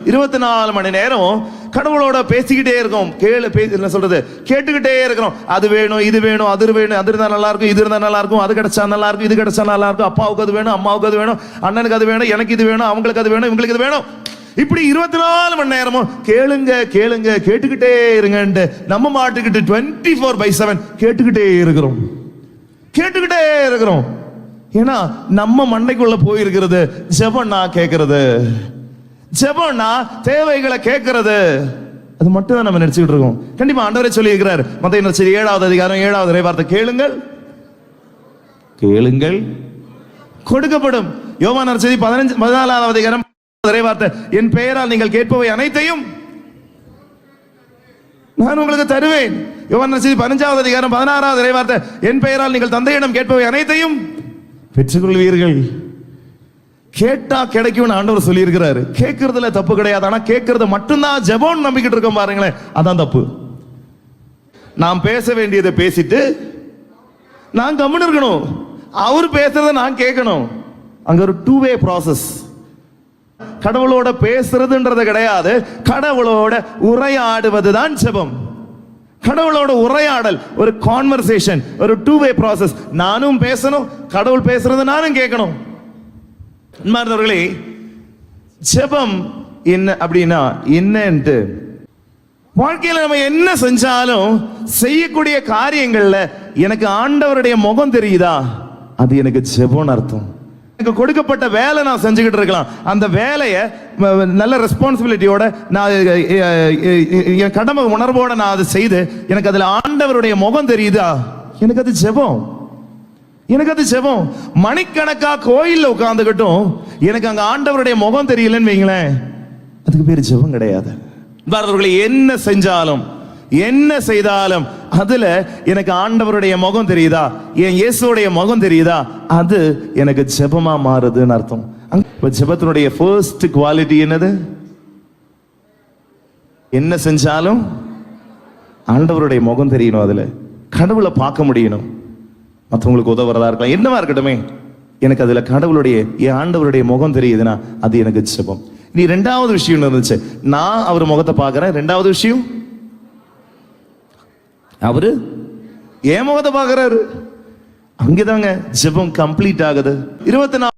24 மணி நேரம் கடவுளோட பேசிக்கிட்டே இருக்கோம். என்ன சொல்றது, கேட்டுக்கிட்டே இருக்கிறோம். அது வேணும், இது வேணும், அது வேணும், அது இருந்தா நல்லா இருக்கும், இது இருந்தா நல்லா இருக்கும், அது கிடைச்சா நல்லா இருக்கும், இது கிடைச்சா நல்லா இருக்கும், அப்பாவுக்கு அது வேணும், அம்மாவுக்கு அது வேணும், அண்ணனுக்கு அது வேணும், எனக்கு இது வேணும், அவங்களுக்கு அது வேணும், இவங்களுக்கு இது வேணும். இப்படி 24 மணி நேரமும் கேளுங்க கேளுங்க கேட்டுக்கிட்டே இருங்க. நம்ம மாட்டுக்கிட்டு 24/7 கேட்டுக்கிட்டே இருக்கிறோம், கேட்டுக்கிட்டே இருக்கிறோம். ஏன்னா நம்ம மண்டைக்குள்ள போயிருக்கிறது ஜெபம்னா கேட்கறது, ஜெபம்னா தேவைகளை கேட்கறது. அது மட்டும் தான் நம்ம நினைச்சுக்கிட்டு இருக்கோம். கண்டிப்பா ஆண்டவரே சொல்லி இருக்கிறார் மத்தேயு நற்செய்தி 7வது அதிகாரம் 7வது இறைவார்த்தை, கேளுங்கள் கேளுங்கள் கொடுக்கப்படும். யோவான் நற்செய்தி 14வது அதிகாரம் இறைவார்த்தை, என் பெயரால் நீங்கள் கேட்பவை அனைத்தையும் நான் உங்களுக்கு தருவேன். யோவான் நற்செய்தி 15வது அதிகாரம் 16வது இறைவார்த்தை, என் பெயரால் நீங்கள் தந்தையிடம் கேட்பவை அனைத்தையும் பெற்றுக்கொள்வீர்கள். கேட்டா கிடைக்கும் ஆண்டவர் சொல்லி இருக்கிறாரு. கேட்கறதுல தப்பு கிடையாது. ஆனா கேட்கறது மட்டும்தான் ஜெபம் நம்பிக்கிட்டு இருக்கோம் பாருங்களேன், அதான் தப்பு. நாம் பேச வேண்டியதை பேசிட்டு நான் கம்முன்னு இருக்கணும், அவர் பேசுறத நான் கேட்கணும். அங்க ஒரு 2-way ப்ராசஸ். கடவுளோட பேசுறதுன்றது கிடையாது, கடவுளோட உரையாடுவது தான் ஜெபம். கடவுளோட உரையாடல் ஒரு கான்வர்சேஷன், ஒரு 2-way ப்ராசஸ். நானும் பேசணும், கடவுள் பேசுறது நானும் கேட்கணும். அன்பார்ந்தவர்களே, ஜெபம் என்ன அப்படின்னா என்னன்ட்டு வாழ்க்கையில நம்ம என்ன செஞ்சாலும் செய்யக்கூடிய காரியங்கள்ல எனக்கு ஆண்டவருடைய முகம் தெரியுதா, அது எனக்கு ஜெபம்னு அர்த்தம். எனக்கு கொடுக்கப்பட்ட வேலை நான் செஞ்சுக்கிட்டு இருக்கலாம், அந்த வேலையை நல்ல ரெஸ்பான்சிபிலிட்டியோட நான் என் கடமை உணர்வோட நான் அதை செய்து எனக்கு அதுல ஆண்டவருடைய முகம் தெரியுதா, எனக்கு அது ஜெபம், எனக்கு அது ஜெபம். மணிக்கணக்கா கோயில்ல உட்கார்ந்துகிட்டும் எனக்கு அங்க ஆண்டவருடைய முகம் தெரியலன்னு வைங்களேன், அதுக்கு பேரு ஜெபம் கிடையாது. என்ன செஞ்சாலும் என்ன செய்தாலும் அதுல எனக்கு ஆண்டவருடைய முகம் தெரியுதா, என் இயேசுடைய முகம் தெரியுதா, அது எனக்கு ஜெபமா மாறுதுன்னு அர்த்தம். ஜெபத்தினுடைய ஃபர்ஸ்ட் குவாலிட்டி என்னது? என்ன செஞ்சாலும் ஆண்டவருடைய முகம் தெரியணும், அதுல கடவுளை பார்க்க முடியணும். மற்றவங்களுக்கு உதவுறதா இருக்கலாம், என்னவா இருக்கட்டுமே, எனக்கு அதுல கடவுளுடைய என் ஆண்டவருடைய முகம் தெரியுதுன்னா அது எனக்கு ஜெபம். நீ 2வது விஷயம் இருந்துச்சு, நான் அவர் முகத்தை பார்க்கிறேன். 2வது விஷயம், அவரு என் முகத்தை பார்க்கிறாரு. அங்கேதாங்க ஜெபம் கம்ப்ளீட் ஆகுது. 24